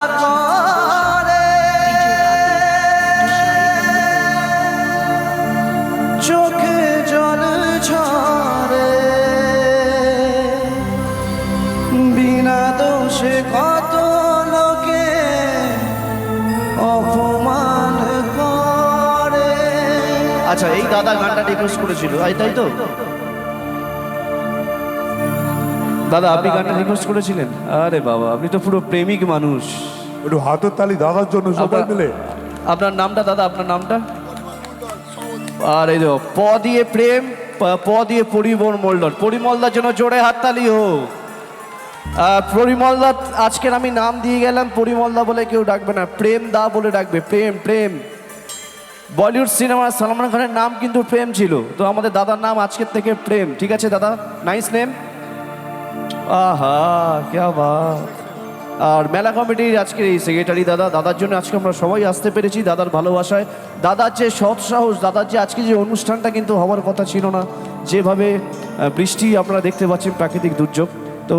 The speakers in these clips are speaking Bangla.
করে চোখে জল ঝরে বিনা দোষে কত লোকে অপমান করে। আচ্ছা, এই দাদা গানটা রিকোয়েস্ট করেছিল, তাই তো দাদা? আপনি গানটা রিকোয়েস্ট করেছিলেন? আরে বাবা, আপনি তো পুরো প্রেমিক মানুষ। একটু হাতের তালি দাদার জন্য সবাই মিলে। আপনার নামটা দাদা, আপনার নামটা? আর এই তো প দিয়ে প্রেম, প দিয়ে পরিমলদার। পরিমলদার জন্য জোরে হাততালি হোক। পরিমলদা, আজকের আমি নাম দিয়ে গেলাম, পরিমলদা বলে কেউ ডাকবে না, প্রেম দা বলে ডাকবে। প্রেম প্রেম বলিউড সিনেমার সালমান খানের নাম কিন্তু প্রেম ছিল, তো আমাদের দাদার নাম আজকের থেকে প্রেম। ঠিক আছে দাদা, নাইস নেম। আহা ক্যা বাত। আর মেলা কমিটির আজকের এই সেক্রেটারি দাদা, দাদার জন্য আজকে আমরা সবাই আসতে পেরেছি, দাদার ভালোবাসায়। দাদার যে সৎ সাহস, দাদার যে আজকে যে অনুষ্ঠানটা কিন্তু হওয়ার কথা ছিল না, যেভাবে বৃষ্টি আপনারা দেখতে পাচ্ছেন, প্রাকৃতিক দুর্যোগ, তো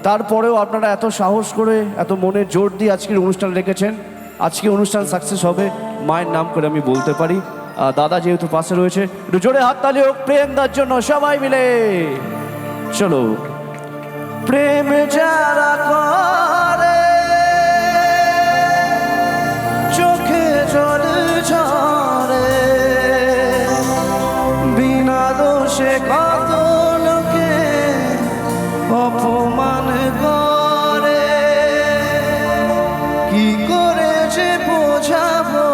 তারপরেও আপনারা এত সাহস করে এত মনে জোর দিয়ে আজকের অনুষ্ঠান রেখেছেন। আজকে অনুষ্ঠান সাকসেস হবে মায়ের নাম করে আমি বলতে পারি। দাদা যেহেতু পাশে রয়েছে, একটু জোরে হাততালি হোক প্রেম দার জন্য সবাই মিলে। চলো। প্রেম যারা করে চোখে জল ঝরে বিনা দোষে কত লোকে অপমান করে। কি করে যে বোঝাবো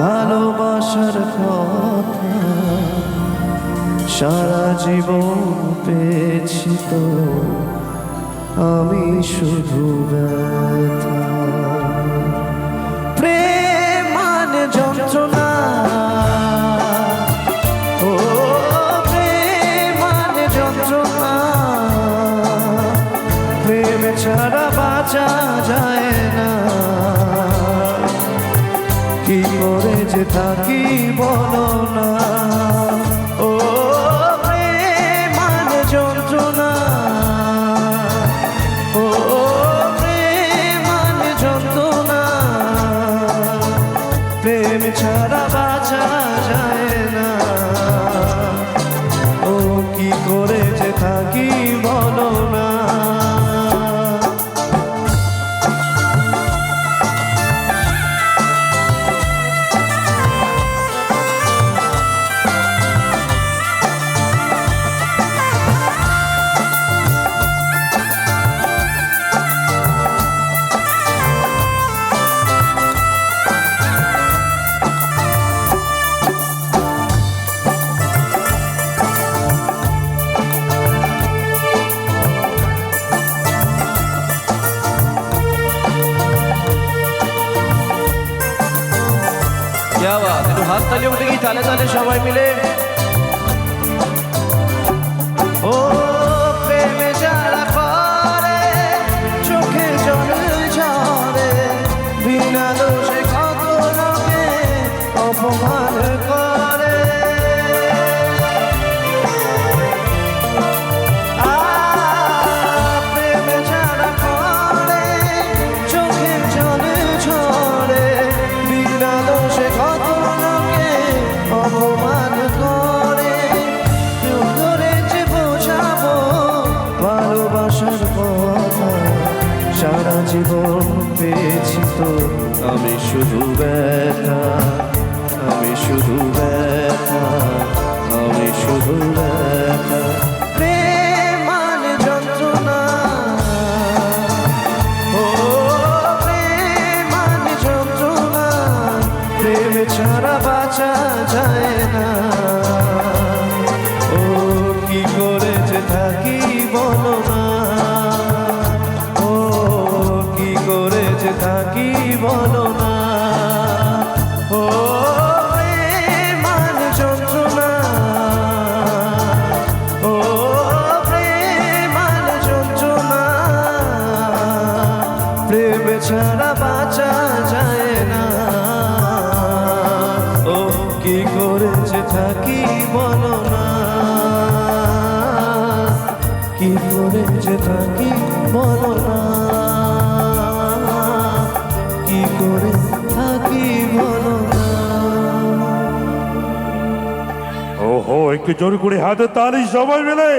ভালোবাসার কথা, সারা জীবন পেয়েছি তো আমি শুধু ব্যথা। প্রেম মানে যন্ত্রণা, ও প্রেম মানে যন্ত্রণা, প্রেম ছাড়া বাঁচা যায় না। কি করে যে থাকি বলো না, ও প্রেম মানে যন্ত্রণা, ও প্রেম মানে যন্ত্রণা, প্রেম ছাড়া বাঁচা যায় না। ও কি করে যে থাকি বলো না। क्या बात है, हाथ तालियों की ताले ताले सबाई मिले। ओ प्रेम जारा करे चोखे जल झरे बिना दोषे कत लोके अपमान करे। प्रेम जारा करे चोखे जल झरे बिना दोषे কত লোকে অপমান করে। কেউ করে যে বোঝাবো ভালোবাসার কথা, সারা জীবন পেয়েছি তো আমি শুধু ব্যথা, আমি শুধু ব্যথা, আমি শুধু ব্যথা। প্রেম মানে যন্ত্রণা, ও প্রেম মানে যন্ত্রণা, প্রেম ছাড়া বাঁচা যায় না। ও কি করে যে থাকি বলো না, ও কি করে যে থাকি বলো না। ও প্রেম মানে যন্ত্রণা, ও প্রেম মানে যন্ত্রণা, প্রেম ছাড়া বাঁচা যায় না। ও কি করে যে থাকি বলো না, কি করে যে থাকি বলো না। করে থাকি বলো না। ওহো, একটু জোর করে হাতে তালি সবাই মিলে।